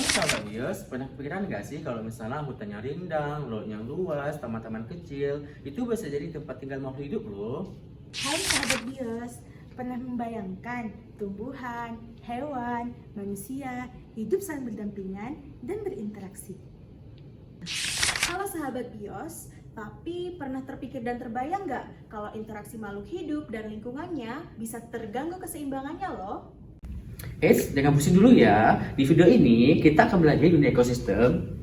sahabat bios, pernah kepikiran nggak sih kalau misalnya hutannya rindang, lautnya luas, taman-taman kecil, itu bisa jadi tempat tinggal makhluk hidup loh. Hai sahabat bios, pernah membayangkan tumbuhan, hewan, manusia hidup saling berdampingan dan berinteraksi? Halo sahabat bios, tapi pernah terpikir dan terbayang nggak kalau interaksi makhluk hidup dan lingkungannya bisa terganggu keseimbangannya loh? Jangan pusing dulu ya. Di video ini kita akan belajar dunia ekosistem.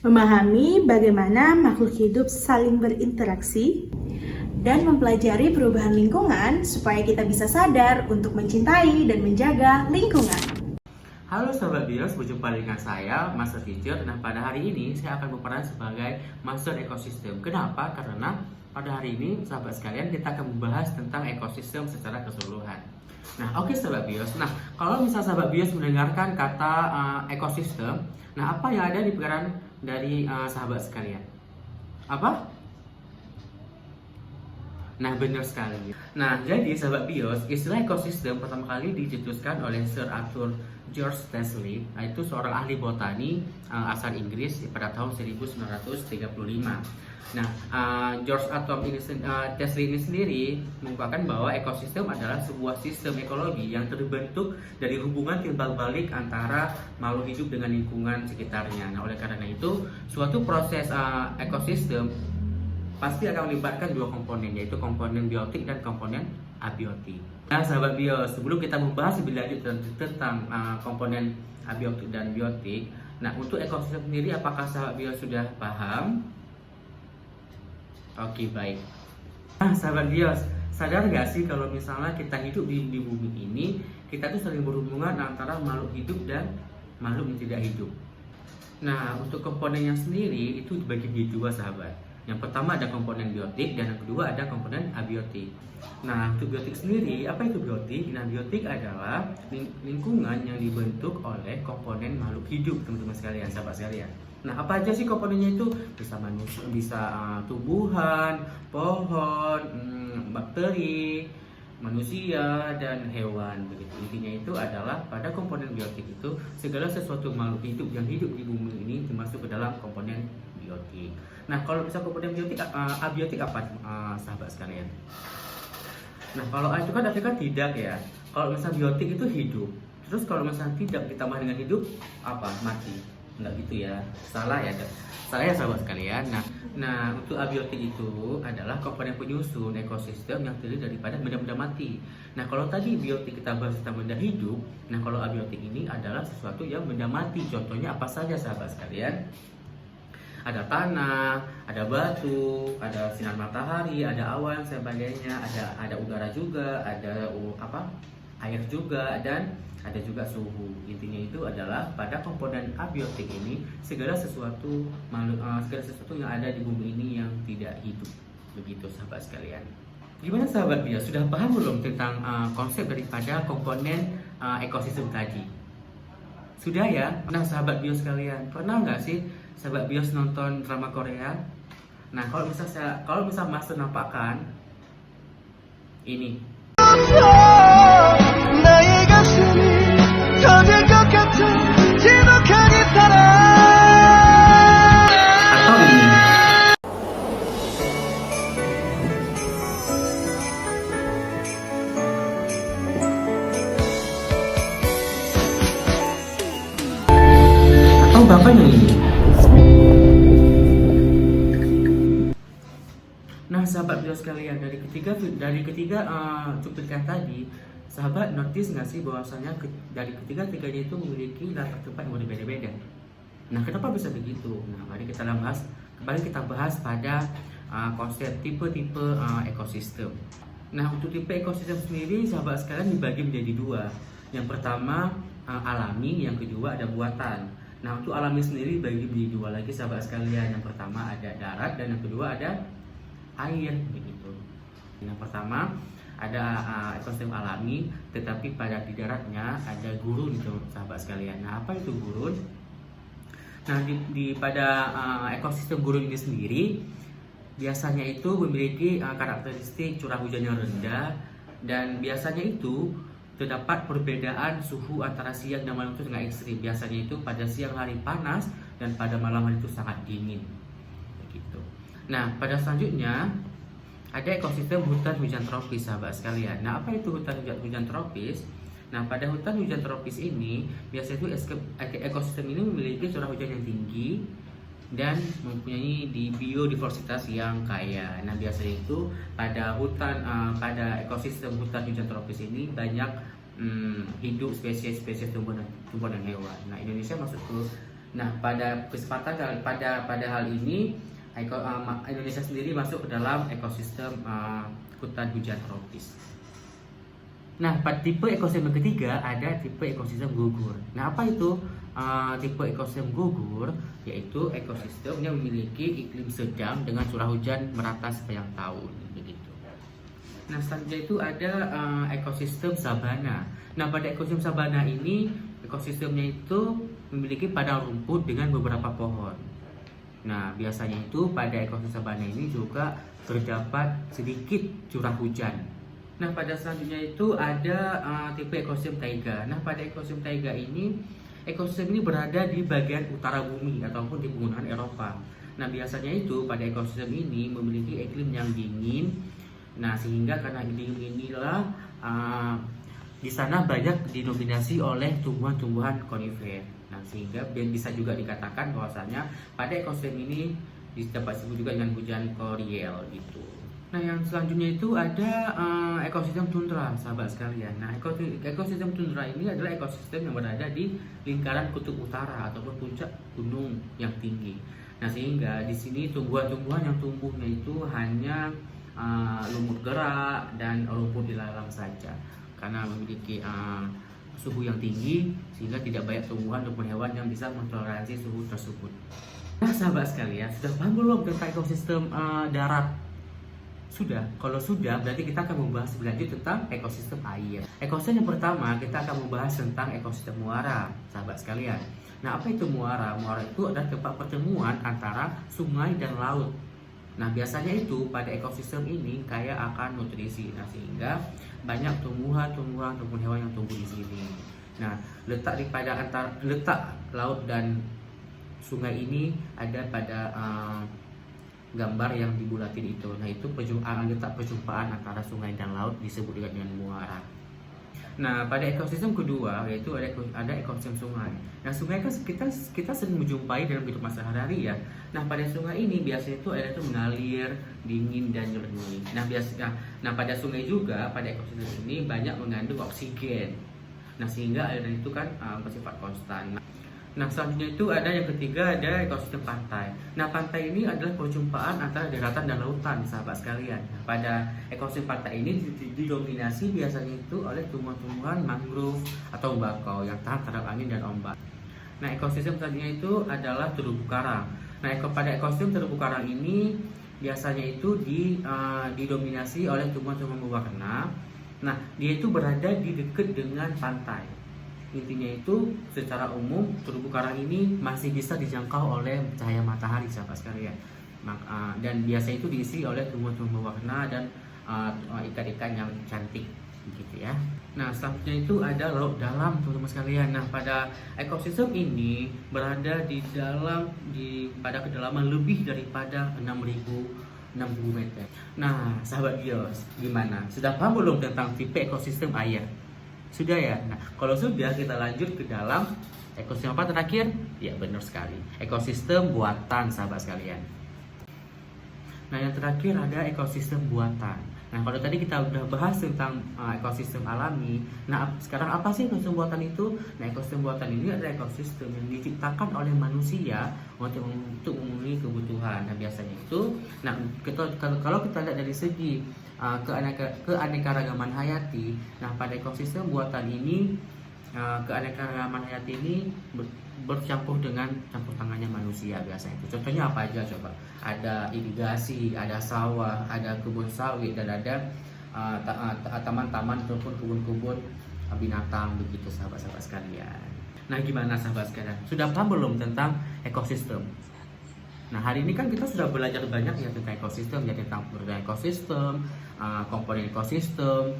Memahami bagaimana makhluk hidup saling berinteraksi dan mempelajari perubahan lingkungan supaya kita bisa sadar untuk mencintai dan menjaga lingkungan. Halo sahabat bios, berjumpa dengan saya, Master Teacher. Nah, pada hari ini saya akan berperan sebagai Master Ekosistem. Kenapa? Karena pada hari ini, sahabat sekalian, kita akan membahas tentang ekosistem secara keseluruhan. Nah, oke sahabat bios. Nah, kalau misal sahabat bios mendengarkan kata ekosistem, nah apa yang ada di pikiran dari sahabat sekalian? Apa? Nah, benar sekali. Nah, jadi sahabat bios, istilah ekosistem pertama kali dicetuskan oleh Sir Arthur George Tesley, yaitu seorang ahli botani asal Inggris pada tahun 1935. Nah, George Arthur Tesley ini sendiri mengungkapkan bahwa ekosistem adalah sebuah sistem ekologi yang terbentuk dari hubungan timbal balik antara makhluk hidup dengan lingkungan sekitarnya. Nah, oleh karena itu, suatu proses ekosistem pasti akan melibatkan dua komponen, yaitu komponen biotik dan komponen abiotik. Nah, sahabat bios, sebelum kita membahas lebih lanjut tentang komponen abiotik dan biotik, nah untuk ekosistem sendiri, apakah sahabat bios sudah paham? Oke, baik. Nah, sahabat bios, sadar nggak sih kalau misalnya kita hidup di bumi ini, kita tuh saling berhubungan antara makhluk hidup dan makhluk yang tidak hidup. Nah, untuk komponennya sendiri itu dibagi menjadi dua, sahabat. Yang pertama ada komponen biotik dan yang kedua ada komponen abiotik. Nah, untuk biotik sendiri, apa itu biotik? Nah, biotik adalah lingkungan yang dibentuk oleh komponen makhluk hidup, teman-teman sekalian, sahabat sekalian. Nah, apa aja sih komponennya itu? Bisa manusia, bisa tumbuhan, pohon, bakteri, manusia dan hewan, begitu. Intinya itu adalah pada komponen biotik itu segala sesuatu makhluk hidup yang hidup di bumi ini termasuk ke dalam komponen biotik. Nah, kalau bisa komponen biotik, abiotik apa, sahabat sekalian? Nah, kalau A itu kan artinya tidak ya. Kalau misalnya biotik itu hidup. Terus kalau misalnya tidak ditambah dengan hidup, apa? Mati. Enggak gitu ya. Salah ya. Salah ya sahabat sekalian. Nah, untuk abiotik itu adalah komponen penyusun ekosistem yang terdiri daripada benda-benda mati. Nah, kalau tadi biotik kita bahas tentang benda hidup, nah kalau abiotik ini adalah sesuatu yang benda mati. Contohnya apa saja sahabat sekalian? Ada tanah, ada batu, ada sinar matahari, ada awan sebagainya, ada udara juga, ada air juga, dan ada juga suhu. Intinya itu adalah pada komponen abiotik ini segala sesuatu yang ada di bumi ini yang tidak hidup. Begitu sahabat sekalian. Gimana sahabat bios, sudah paham belum tentang konsep daripada komponen ekosistem tadi? Sudah ya? Nah sahabat bios sekalian, pernah nggak sih sahabat bios nonton drama Korea? Nah kalau misal Mas nampakkan ini. Atau ini. Atau bahkan yang ini. Nah, sahabat bios sekalian, dari ketiga cuplikan tadi, sahabat notice nggak sih bahwasanya dari ketiga-tiganya itu memiliki latar tempat yang berbeda-beda. Nah, kenapa bisa begitu? Nah, kembali kita bahas pada konsep tipe-tipe ekosistem. Nah, untuk tipe ekosistem sendiri, sahabat sekalian dibagi menjadi dua. Yang pertama alami, yang kedua ada buatan. Nah, untuk alami sendiri dibagi menjadi dua lagi, sahabat sekalian. Yang pertama ada darat dan yang kedua ada air, begitu. Yang pertama ada ekosistem alami, tetapi pada di daratnya ada gurun, itu sahabat sekalian. Nah, apa itu gurun? Nah, pada ekosistem gurun ini sendiri biasanya itu memiliki karakteristik curah hujan yang rendah, dan biasanya itu terdapat perbedaan suhu antara siang dan malam itu sangat ekstrim. Biasanya itu pada siang hari panas dan pada malam hari itu sangat dingin. Begitu. Nah, pada selanjutnya ada ekosistem hutan hujan tropis, sahabat sekalian. Nah, apa itu hutan hujan tropis? Nah, pada hutan hujan tropis ini biasanya itu ekosistem ini memiliki curah hujan yang tinggi dan mempunyai biodiversitas yang kaya. Nah, biasanya itu pada pada ekosistem hutan hujan tropis ini banyak hidup spesies-spesies tumbuhan dan hewan. Nah, Indonesia masuk ke pada kesempatan pada hal ini Indonesia sendiri masuk ke dalam ekosistem hutan hujan tropis. Nah, pada tipe ekosistem yang ketiga ada tipe ekosistem gugur. Nah, apa itu tipe ekosistem gugur? Yaitu ekosistem yang memiliki iklim sedang dengan curah hujan merata sepanjang tahun, begitu. Nah, selanjutnya itu ada ekosistem sabana. Nah, pada ekosistem sabana ini ekosistemnya itu memiliki padang rumput dengan beberapa pohon. Nah, biasanya itu pada ekosistem sabana ini juga terdapat sedikit curah hujan. Nah, pada selanjutnya itu ada tipe ekosistem taiga. Nah, pada ekosistem taiga ini, ekosistem ini berada di bagian utara bumi ataupun di pegunungan Eropa. Nah, biasanya itu pada ekosistem ini memiliki iklim yang dingin. Nah, sehingga karena dingin inilah di sana banyak didominasi oleh tumbuhan-tumbuhan konifer. Nah, sehingga bisa juga dikatakan bahwasanya pada ekosistem ini dapat disebut juga dengan hujan koriel gitu. Nah, yang selanjutnya itu ada ekosistem tundra, sahabat sekalian. Nah, ekosistem tundra ini adalah ekosistem yang berada di lingkaran kutub utara ataupun puncak gunung yang tinggi. Nah, sehingga di sini tumbuhan-tumbuhan yang tumbuhnya itu hanya lumut gerak dan rumput ilalang saja, karena memiliki suhu yang tinggi sehingga tidak banyak tumbuhan ataupun hewan yang bisa mentoleransi suhu tersebut. Nah, sahabat sekalian, sudah paham belum tentang ekosistem darat? Sudah, kalau sudah berarti kita akan membahas lebih lanjut tentang ekosistem air. Ekosistem yang pertama kita akan membahas tentang ekosistem muara, sahabat sekalian. Nah, apa itu muara? Muara itu adalah tempat pertemuan antara sungai dan laut. Nah, biasanya itu pada ekosistem ini kaya akan nutrisi, nah sehingga banyak tumbuhan-tumbuhan ataupun hewan yang tumbuh di sini. Nah, letak laut dan sungai ini ada pada gambar yang dibulatin itu. Nah, itu letak perjumpaan antara sungai dan laut disebut dengan muara. Nah, pada ekosistem kedua yaitu ada ekosistem sungai. Nah, sungai kan kita sering menjumpai dalam kehidupan sehari-hari ya. Nah, pada sungai ini biasanya itu air itu mengalir dingin dan jernih. Nah, pada sungai juga pada ekosistem ini banyak mengandung oksigen. Nah, sehingga air itu kan bersifat konstan. Nah, selanjutnya itu ada yang ketiga, ada ekosistem pantai. Nah, pantai ini adalah perjumpaan antara daratan dan lautan, sahabat sekalian. Pada ekosistem pantai ini didominasi biasanya itu oleh tumbuhan-tumbuhan mangrove atau bakau yang tahan terhadap angin dan ombak. Nah, ekosistem selanjutnya itu adalah terumbu karang. Nah, pada ekosistem terumbu karang ini biasanya itu didominasi oleh tumbuhan-tumbuhan berwarna. Nah, dia itu berada di dekat dengan pantai. Intinya itu secara umum terumbu karang ini masih bisa dijangkau oleh cahaya matahari, sahabat sekalian. Dan biasa itu diisi oleh tumbuhan-tumbuhan berwarna dan ikan-ikan yang cantik gitu ya. Nah, selanjutnya itu ada laut dalam, teman-teman sekalian. Nah, pada ekosistem ini berada pada kedalaman lebih daripada 6.000 meter. Nah, sahabat Gios, gimana? Sudah paham belum tentang tipe ekosistem air? Sudah ya? Nah, kalau sudah kita lanjut ke dalam ekosistem apa terakhir? Ya, benar sekali. Ekosistem buatan, sahabat sekalian. Nah, yang terakhir ada ekosistem buatan. Nah, kalau tadi kita udah bahas tentang ekosistem alami. Nah, sekarang apa sih ekosistem buatan itu? Nah, ekosistem buatan ini adalah ekosistem yang diciptakan oleh manusia untuk memenuhi kebutuhan. Nah, biasanya itu, kalau kita lihat dari segi keanekaragaman hayati, nah pada ekosistem buatan ini keanekaragaman hayati ini bercampur dengan campur tangannya manusia biasanya itu. Contohnya apa aja coba? Ada irigasi, ada sawah, ada kebun sawit, dan ada taman-taman ataupun kebun-kebun binatang begitu, sahabat-sahabat sekalian. Nah, gimana sahabat sekalian? Sudah paham belum tentang ekosistem? Nah, hari ini kan kita sudah belajar banyak ya tentang ekosistem, ya tentang perbedaan ekosistem, komponen ekosistem,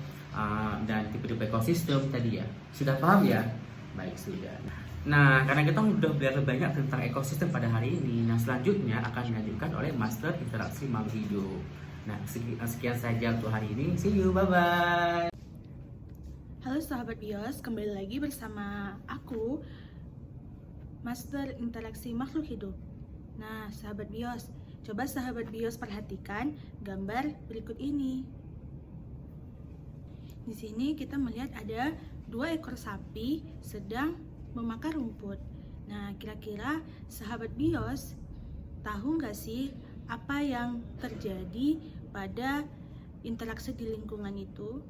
dan tipe-tipe ekosistem tadi ya. Sudah paham ya? Baik, sudah. Nah, karena kita udah belajar banyak tentang ekosistem pada hari ini, nah selanjutnya akan dilanjutkan oleh Master Interaksi Makhluk Hidup. Nah, sekian saja untuk hari ini. See you, bye-bye. Halo sahabat BIOS, kembali lagi bersama aku, Master Interaksi Makhluk Hidup. Nah, sahabat BIOS, coba sahabat BIOS perhatikan gambar berikut ini. Di sini kita melihat ada 2 ekor sapi sedang memakan rumput. Nah, kira-kira sahabat BIOS tahu nggak sih apa yang terjadi pada interaksi di lingkungan itu?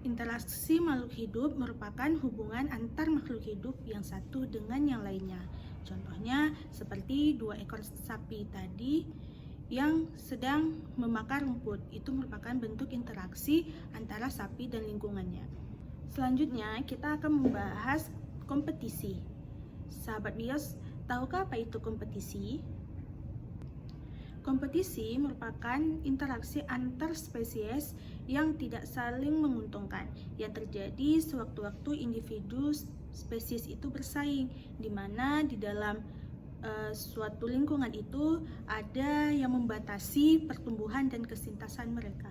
Interaksi makhluk hidup merupakan hubungan antar makhluk hidup yang satu dengan yang lainnya. Contohnya seperti 2 ekor sapi tadi yang sedang memakan rumput. Itu merupakan bentuk interaksi antara sapi dan lingkungannya. Selanjutnya kita akan membahas kompetisi. Sahabat BIOS, tahukah apa itu kompetisi? Kompetisi merupakan interaksi antar spesies yang tidak saling menguntungkan, yang terjadi sewaktu-waktu individu spesies itu bersaing, di mana di dalam suatu lingkungan itu ada yang membatasi pertumbuhan dan kesintasan mereka.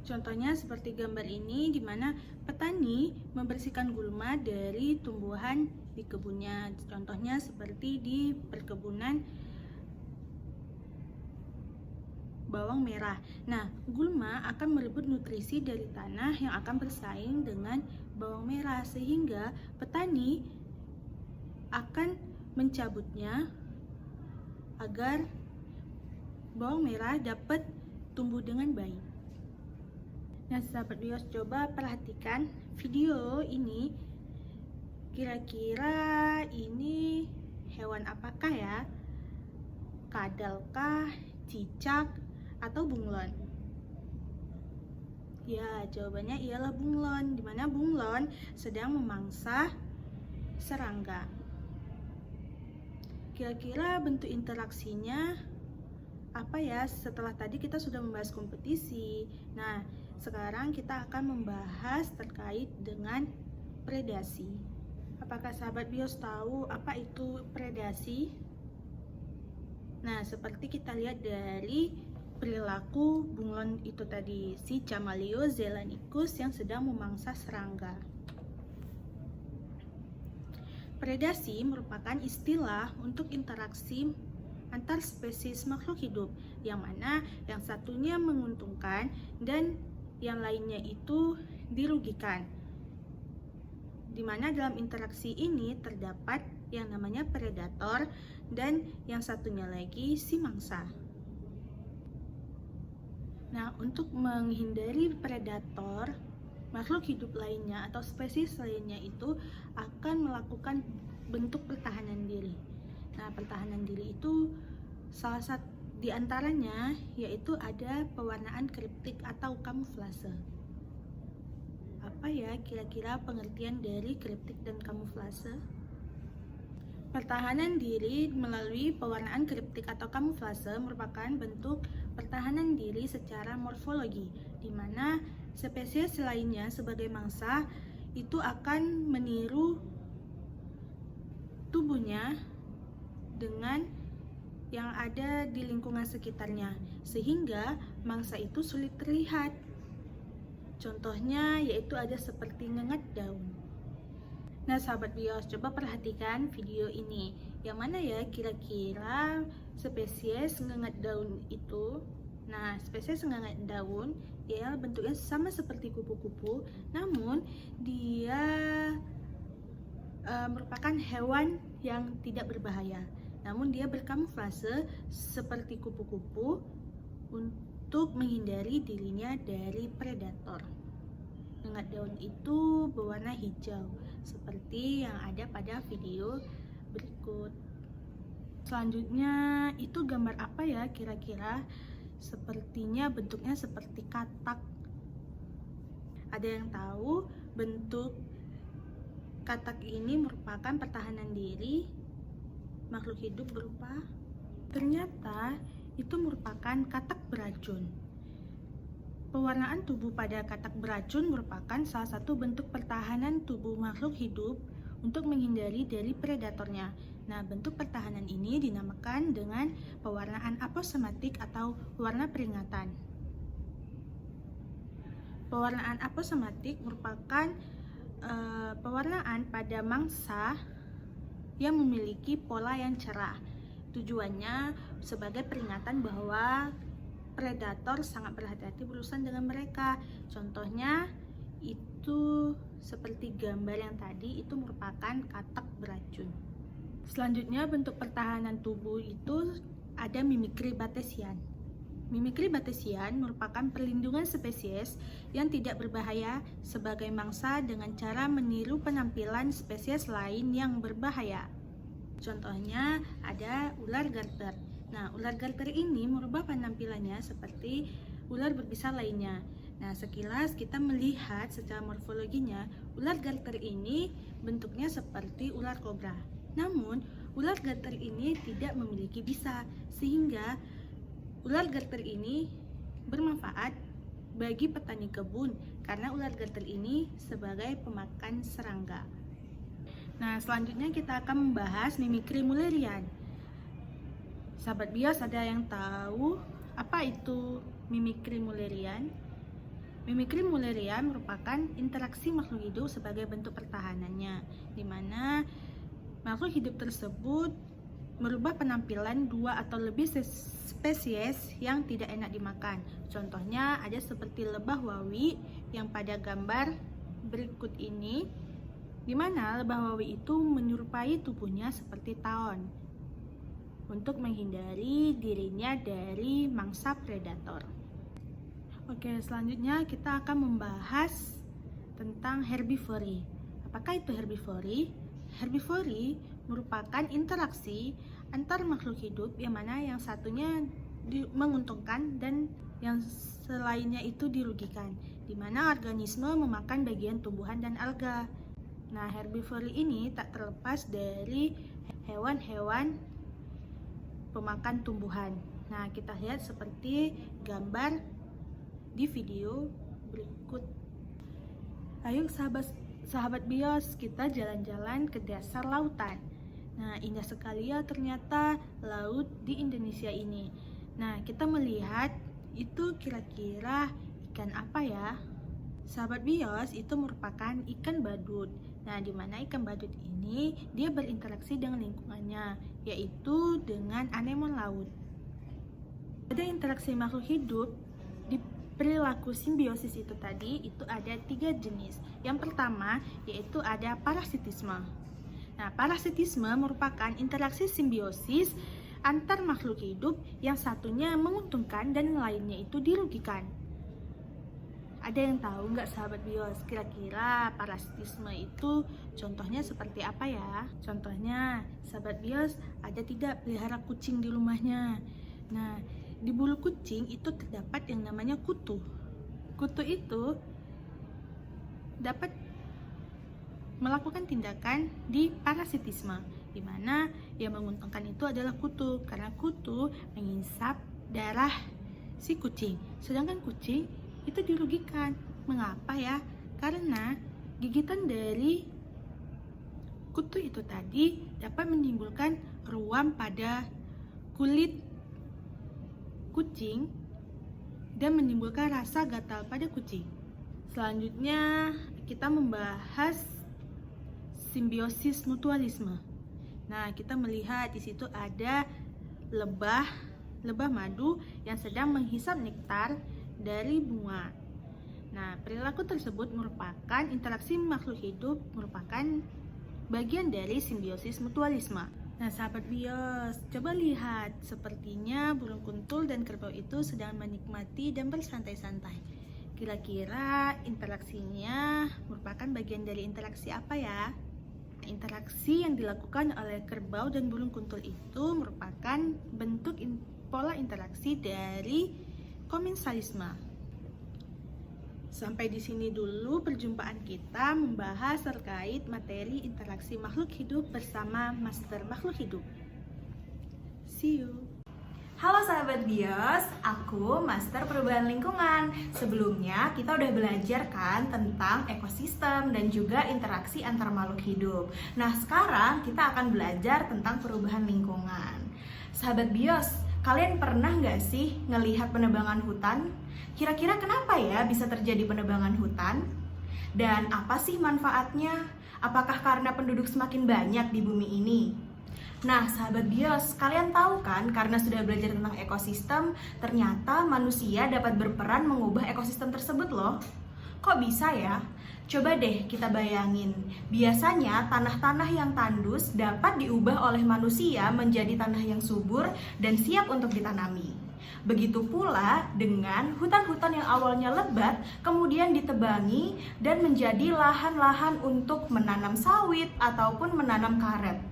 Contohnya seperti gambar ini, di mana petani membersihkan gulma dari tumbuhan di kebunnya. Contohnya seperti di perkebunan bawang merah. Nah, gulma akan merebut nutrisi dari tanah yang akan bersaing dengan bawang merah, sehingga petani akan mencabutnya agar bawang merah dapat tumbuh dengan baik. Nah, sahabat BIOS, coba perhatikan video ini. Kira-kira ini hewan apakah ya? Kadalkah, cicak, atau bunglon? Ya, jawabannya ialah bunglon, di mana bunglon sedang memangsa serangga. Kira-kira bentuk interaksinya apa ya? Setelah tadi kita sudah membahas kompetisi. Nah, sekarang kita akan membahas terkait dengan predasi. Apakah sahabat BIOS tahu apa itu predasi? Nah, seperti kita lihat dari perilaku bunglon itu tadi, si Camaleo zelanicus yang sedang memangsa serangga. Predasi merupakan istilah untuk interaksi antar spesies makhluk hidup, yang mana yang satunya menguntungkan dan yang lainnya itu dirugikan. Di mana dalam interaksi ini terdapat yang namanya predator dan yang satunya lagi si mangsa. Nah, untuk menghindari predator, makhluk hidup lainnya atau spesies lainnya itu akan melakukan bentuk pertahanan diri. Nah, pertahanan diri itu salah satu di antaranya yaitu ada pewarnaan kriptik atau kamuflase. Apa ya kira-kira pengertian dari kriptik dan kamuflase? Pertahanan diri melalui pewarnaan kriptik atau kamuflase merupakan bentuk pertahanan diri secara morfologi, di mana spesies lainnya sebagai mangsa itu akan meniru tubuhnya dengan yang ada di lingkungan sekitarnya, sehingga mangsa itu sulit terlihat. Contohnya yaitu ada seperti ngengat daun. Nah, sahabat BIOS, coba perhatikan video ini. Yang mana ya kira-kira spesies ngengat daun itu? Nah, spesies ngengat daun ya bentuknya sama seperti kupu-kupu, namun dia merupakan hewan yang tidak berbahaya. Namun dia berkamuflase seperti kupu-kupu untuk menghindari dirinya dari predator. Ngengat daun itu berwarna hijau seperti yang ada pada video berikut. Selanjutnya itu gambar apa ya kira-kira? Sepertinya bentuknya seperti katak. Ada yang tahu bentuk katak ini merupakan pertahanan diri makhluk hidup berupa? Ternyata itu merupakan katak beracun. Pewarnaan tubuh pada katak beracun merupakan salah satu bentuk pertahanan tubuh makhluk hidup untuk menghindari dari predatornya. Nah, bentuk pertahanan ini dinamakan dengan pewarnaan aposematik atau warna peringatan. Pewarnaan aposematik merupakan pewarnaan pada mangsa yang memiliki pola yang cerah. Tujuannya sebagai peringatan bahwa predator sangat berhati-hati berurusan dengan mereka. Contohnya itu seperti gambar yang tadi, itu merupakan katak beracun. Selanjutnya bentuk pertahanan tubuh itu ada mimikri batesian. Mimikri batesian merupakan perlindungan spesies yang tidak berbahaya sebagai mangsa dengan cara meniru penampilan spesies lain yang berbahaya. Contohnya ada ular garter. Nah, ular garter ini merubah penampilannya seperti ular berbisa lainnya. Nah, sekilas kita melihat secara morfologinya, ular garter ini bentuknya seperti ular kobra. Namun, ular garter ini tidak memiliki bisa, sehingga ular garter ini bermanfaat bagi petani kebun karena ular garter ini sebagai pemakan serangga. Nah, selanjutnya kita akan membahas mimikri mullerian. Sahabat bios, ada yang tahu apa itu mimikri mullerian? Mimikri mullerian merupakan interaksi makhluk hidup sebagai bentuk pertahanannya, di mana makhluk hidup tersebut merubah penampilan dua atau lebih spesies yang tidak enak dimakan. Contohnya ada seperti lebah wawi yang pada gambar berikut ini, di mana lebah wawi itu menyerupai tubuhnya seperti tawon untuk menghindari dirinya dari mangsa predator. Oke, selanjutnya kita akan membahas tentang herbivori. Apakah itu herbivori? Herbivori merupakan interaksi antar makhluk hidup yang mana yang satunya menguntungkan dan yang selainnya itu dirugikan, di mana organisme memakan bagian tumbuhan dan alga. Nah, herbivori ini tak terlepas dari hewan-hewan pemakan tumbuhan. Nah, kita lihat seperti gambar di video berikut. Ayo sahabat bios, kita jalan-jalan ke dasar lautan. Nah, indah sekali ya ternyata laut di Indonesia ini. Nah, kita melihat itu kira-kira ikan apa ya? Sahabat bios, itu merupakan ikan badut. Nah, di mana ikan badut ini dia berinteraksi dengan lingkungannya, yaitu dengan anemon laut. Ada interaksi makhluk hidup di perilaku simbiosis itu tadi, itu ada 3 jenis. Yang pertama yaitu ada parasitisme. Nah, parasitisme merupakan interaksi simbiosis antar makhluk hidup yang satunya menguntungkan dan lainnya itu dirugikan. Ada yang tahu nggak sahabat bios, kira-kira parasitisme itu contohnya seperti apa ya? Contohnya, sahabat bios, ada tidak pelihara kucing di rumahnya? Nah, di bulu kucing itu terdapat yang namanya kutu. Kutu itu dapat melakukan tindakan di parasitisme, di mana yang menguntungkan itu adalah kutu, karena kutu mengisap darah si kucing, sedangkan kucing itu dirugikan. Mengapa ya? Karena gigitan dari kutu itu tadi dapat menimbulkan ruam pada kulit kucing dan menimbulkan rasa gatal pada kucing. Selanjutnya kita membahas simbiosis mutualisme. Nah, kita melihat di situ ada lebah madu yang sedang menghisap nektar dari bunga. Nah, perilaku tersebut merupakan interaksi makhluk hidup, merupakan bagian dari simbiosis mutualisme. Nah, sahabat bios, coba lihat, sepertinya burung kuntul dan kerbau itu sedang menikmati dan bersantai-santai. Kira-kira interaksinya merupakan bagian dari interaksi apa ya? Interaksi yang dilakukan oleh kerbau dan burung kuntul itu merupakan bentuk pola interaksi dari komensalisme. Sampai di sini dulu perjumpaan kita membahas terkait materi interaksi makhluk hidup bersama Master Makhluk Hidup. See you. Halo sahabat BIOS, aku Master Perubahan Lingkungan. Sebelumnya kita udah belajar kan tentang ekosistem dan juga interaksi antar makhluk hidup. Nah sekarang kita akan belajar tentang perubahan lingkungan. Sahabat BIOS, kalian pernah nggak sih ngelihat penebangan hutan? Kira-kira kenapa ya bisa terjadi penebangan hutan? Dan apa sih manfaatnya? Apakah karena penduduk semakin banyak di bumi ini? Nah, sahabat BIOS, kalian tahu kan karena sudah belajar tentang ekosistem, ternyata manusia dapat berperan mengubah ekosistem tersebut loh. Kok bisa ya? Coba deh kita bayangin, biasanya tanah-tanah yang tandus dapat diubah oleh manusia menjadi tanah yang subur dan siap untuk ditanami. Begitu pula dengan hutan-hutan yang awalnya lebat, kemudian ditebangi dan menjadi lahan-lahan untuk menanam sawit ataupun menanam karet.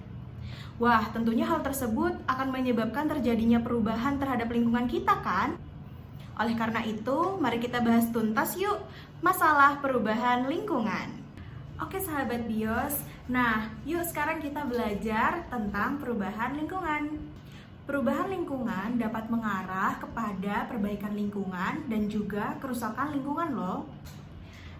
Wah, tentunya hal tersebut akan menyebabkan terjadinya perubahan terhadap lingkungan kita kan? Oleh karena itu, mari kita bahas tuntas yuk masalah perubahan lingkungan. Oke sahabat BIOS, nah yuk sekarang kita belajar tentang perubahan lingkungan. Perubahan lingkungan dapat mengarah kepada perbaikan lingkungan dan juga kerusakan lingkungan loh.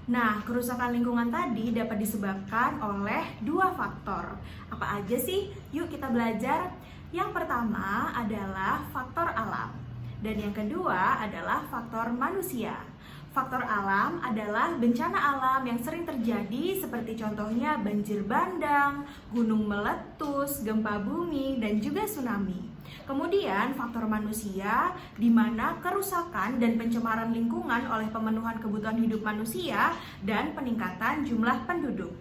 Nah, kerusakan lingkungan tadi dapat disebabkan oleh dua faktor. Apa aja sih? Yuk kita belajar. Yang pertama adalah faktor alam. Dan yang kedua adalah faktor manusia. Faktor alam adalah bencana alam yang sering terjadi seperti contohnya banjir bandang, gunung meletus, gempa bumi, dan juga tsunami. Kemudian faktor manusia di mana kerusakan dan pencemaran lingkungan oleh pemenuhan kebutuhan hidup manusia dan peningkatan jumlah penduduk.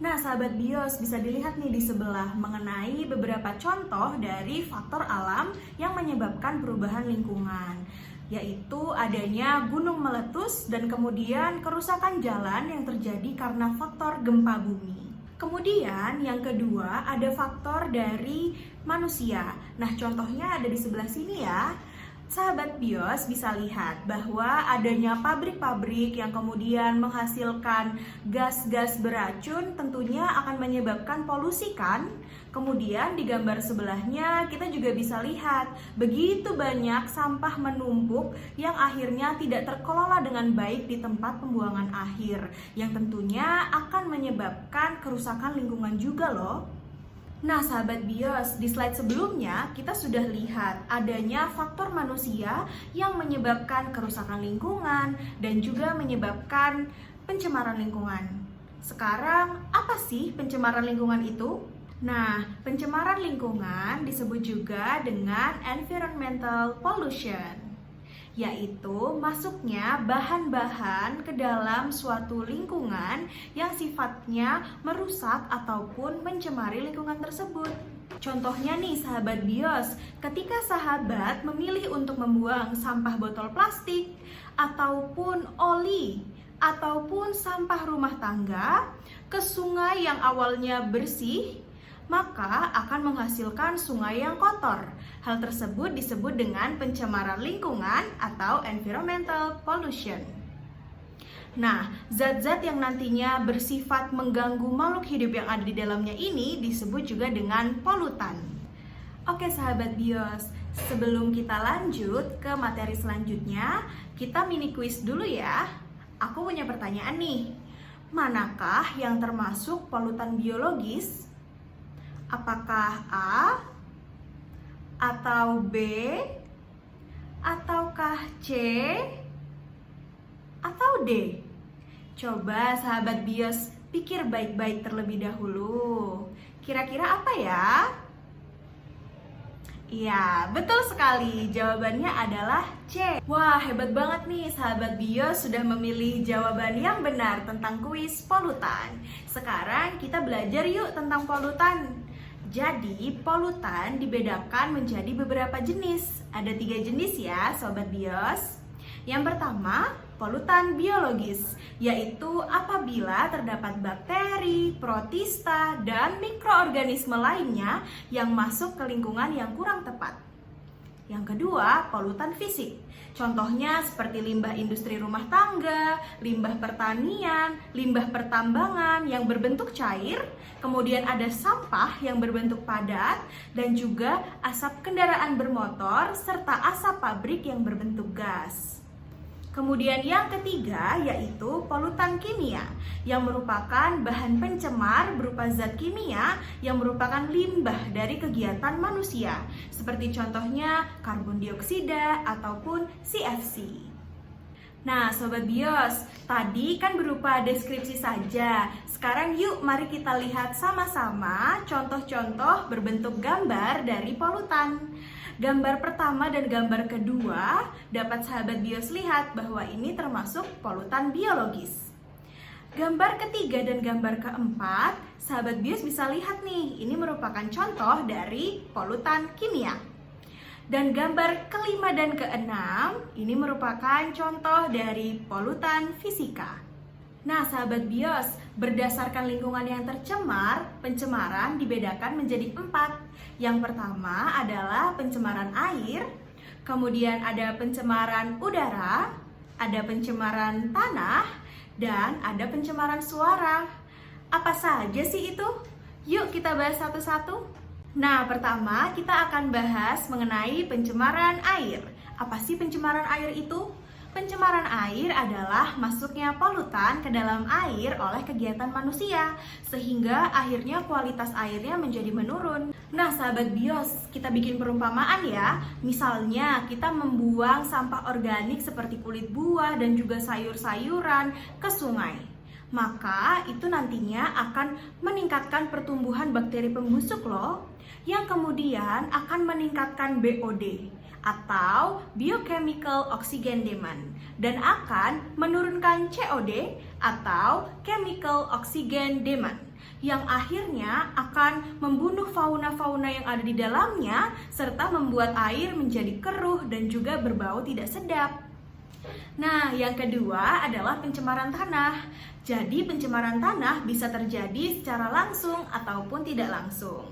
Nah, sahabat BIOS bisa dilihat nih di sebelah mengenai beberapa contoh dari faktor alam yang menyebabkan perubahan lingkungan, yaitu adanya gunung meletus dan kemudian kerusakan jalan yang terjadi karena faktor gempa bumi. Kemudian yang kedua ada faktor dari manusia. Nah, contohnya ada di sebelah sini ya. Sahabat BIOS bisa lihat bahwa adanya pabrik-pabrik yang kemudian menghasilkan gas-gas beracun tentunya akan menyebabkan polusi kan? Kemudian di gambar sebelahnya kita juga bisa lihat begitu banyak sampah menumpuk yang akhirnya tidak terkelola dengan baik di tempat pembuangan akhir, yang tentunya akan menyebabkan kerusakan lingkungan juga loh. Nah sahabat BIOS, di slide sebelumnya kita sudah lihat adanya faktor manusia yang menyebabkan kerusakan lingkungan dan juga menyebabkan pencemaran lingkungan. Sekarang apa sih pencemaran lingkungan itu? Nah, pencemaran lingkungan disebut juga dengan environmental pollution, yaitu masuknya bahan-bahan ke dalam suatu lingkungan yang sifatnya merusak ataupun mencemari lingkungan tersebut. Contohnya nih sahabat BIOS, ketika sahabat memilih untuk membuang sampah botol plastik ataupun oli ataupun sampah rumah tangga ke sungai yang awalnya bersih, maka akan menghasilkan sungai yang kotor. Hal tersebut disebut dengan pencemaran lingkungan atau environmental pollution. Nah, zat-zat yang nantinya bersifat mengganggu makhluk hidup yang ada di dalamnya ini disebut juga dengan polutan. Oke sahabat BIOS, sebelum kita lanjut ke materi selanjutnya, kita mini quiz dulu ya. Aku punya pertanyaan nih. Manakah yang termasuk polutan biologis? Apakah A atau B ataukah C atau D? Coba sahabat BIOS pikir baik-baik terlebih dahulu. Kira-kira apa ya? Iya, betul sekali. Jawabannya adalah C. Wah, hebat banget nih sahabat BIOS sudah memilih jawaban yang benar tentang kuis polutan. Sekarang kita belajar yuk tentang polutan. Jadi, polutan dibedakan menjadi beberapa jenis. Ada 3 jenis ya, sobat BIOS. Yang pertama, polutan biologis, yaitu apabila terdapat bakteri, protista, dan mikroorganisme lainnya yang masuk ke lingkungan yang kurang tepat. Yang kedua, polutan fisik. Contohnya seperti limbah industri rumah tangga, limbah pertanian, limbah pertambangan yang berbentuk cair, kemudian ada sampah yang berbentuk padat, dan juga asap kendaraan bermotor serta asap pabrik yang berbentuk gas. Kemudian yang ketiga yaitu polutan kimia yang merupakan bahan pencemar berupa zat kimia yang merupakan limbah dari kegiatan manusia seperti contohnya karbon dioksida ataupun CFC. Nah Sobat Bios, tadi kan berupa deskripsi saja. Sekarang yuk mari kita lihat sama-sama contoh-contoh berbentuk gambar dari polutan. Gambar pertama dan gambar kedua dapat sahabat bios lihat bahwa ini termasuk polutan biologis. Gambar ketiga dan gambar keempat, sahabat bios bisa lihat nih, ini merupakan contoh dari polutan kimia. Dan gambar kelima dan keenam, ini merupakan contoh dari polutan fisika. Nah sahabat bios, berdasarkan lingkungan yang tercemar, pencemaran dibedakan menjadi 4. Yang pertama adalah pencemaran air, kemudian ada pencemaran udara, ada pencemaran tanah, dan ada pencemaran suara. Apa saja sih itu? Yuk kita bahas satu-satu. Nah pertama kita akan bahas mengenai pencemaran air. Apa sih pencemaran air itu? Pencemaran air adalah masuknya polutan ke dalam air oleh kegiatan manusia, sehingga akhirnya kualitas airnya menjadi menurun. Nah sahabat bios, kita bikin perumpamaan ya. Misalnya kita membuang sampah organik seperti kulit buah dan juga sayur-sayuran ke sungai. Maka itu nantinya akan meningkatkan pertumbuhan bakteri pembusuk loh, yang kemudian akan meningkatkan BOD atau biochemical oxygen demand dan akan menurunkan COD atau chemical oxygen demand yang akhirnya akan membunuh fauna-fauna yang ada di dalamnya serta membuat air menjadi keruh dan juga berbau tidak sedap. Nah, yang kedua adalah pencemaran tanah. Jadi pencemaran tanah bisa terjadi secara langsung ataupun tidak langsung.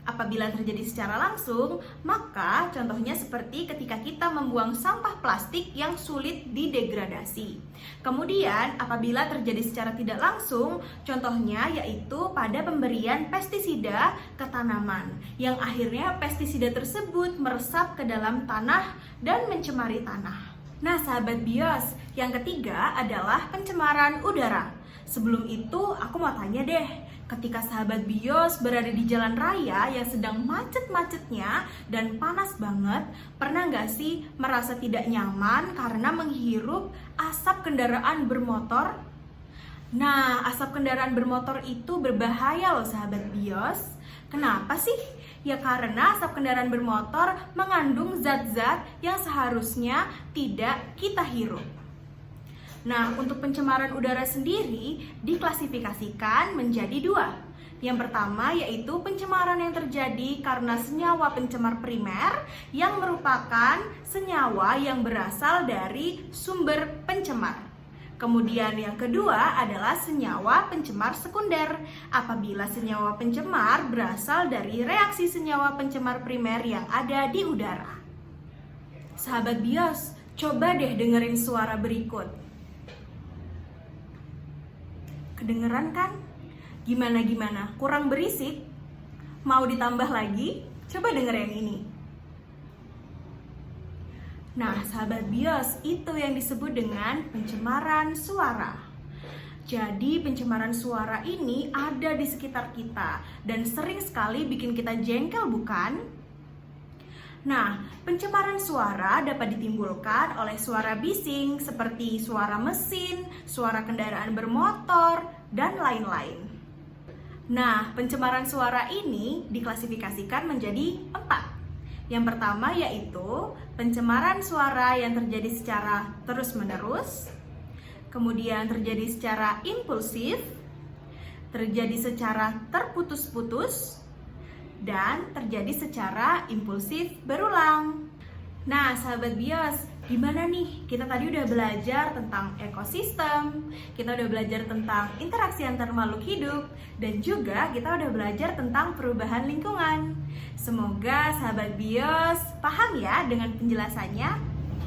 Apabila terjadi secara langsung, maka contohnya seperti ketika kita membuang sampah plastik yang sulit didegradasi. Kemudian apabila terjadi secara tidak langsung, contohnya yaitu pada pemberian pestisida ke tanaman, yang akhirnya pestisida tersebut meresap ke dalam tanah dan mencemari tanah. Nah sahabat bios, yang ketiga adalah pencemaran udara. Sebelum itu aku mau tanya deh, ketika sahabat bios berada di jalan raya yang sedang macet-macetnya dan panas banget, pernah nggak sih merasa tidak nyaman karena menghirup asap kendaraan bermotor? Nah, asap kendaraan bermotor itu berbahaya loh sahabat bios. Kenapa sih? Ya karena asap kendaraan bermotor mengandung zat-zat yang seharusnya tidak kita hirup. Nah, untuk pencemaran udara sendiri diklasifikasikan menjadi 2. Yang pertama yaitu pencemaran yang terjadi karena senyawa pencemar primer yang merupakan senyawa yang berasal dari sumber pencemar. Kemudian yang kedua adalah senyawa pencemar sekunder. Apabila senyawa pencemar berasal dari reaksi senyawa pencemar primer yang ada di udara. Sahabat bios, coba deh dengerin suara berikut. Kedengeran kan? Gimana? Kurang berisik? Mau ditambah lagi? Coba denger yang ini. Nah, sahabat bios, itu yang disebut dengan pencemaran suara. Jadi, pencemaran suara ini ada di sekitar kita dan sering sekali bikin kita jengkel, bukan? Nah, pencemaran suara dapat ditimbulkan oleh suara bising seperti suara mesin, suara kendaraan bermotor, dan lain-lain. Nah, pencemaran suara ini diklasifikasikan menjadi 4. Yang pertama yaitu pencemaran suara yang terjadi secara terus-menerus, kemudian terjadi secara impulsif, terjadi secara terputus-putus, dan terjadi secara impulsif berulang. Nah, sahabat bios, Dimana nih kita tadi udah belajar tentang ekosistem, kita udah belajar tentang interaksi antar makhluk hidup, dan juga kita udah belajar tentang perubahan lingkungan. Semoga sahabat BIOS paham ya dengan penjelasannya.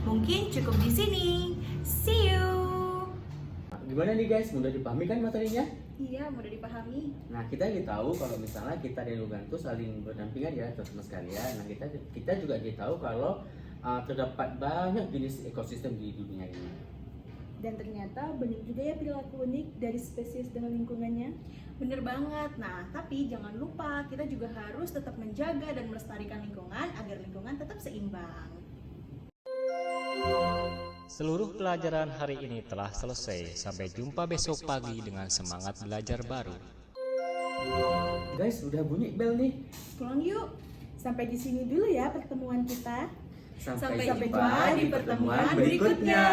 Mungkin cukup di sini. See you. Gimana nih guys, mudah dipahami kan materinya? Iya, mudah dipahami. Nah, kita tahu kalau misalnya kita di lingkungan itu saling berdampingan ya teman-teman sekalian. Nah, kita juga tahu kalau terdapat banyak jenis ekosistem di dunia ini. Dan ternyata banyak juga ya perilaku unik dari spesies dengan lingkungannya. Bener banget. Nah, tapi jangan lupa kita juga harus tetap menjaga dan melestarikan lingkungan agar lingkungan tetap seimbang. Seluruh pelajaran hari ini telah selesai. Sampai jumpa besok pagi dengan semangat belajar baru. Guys, udah bunyi bel nih. Pulang yuk. Sampai di sini dulu ya pertemuan kita. Sampai Sampai jumpa di pertemuan berikutnya.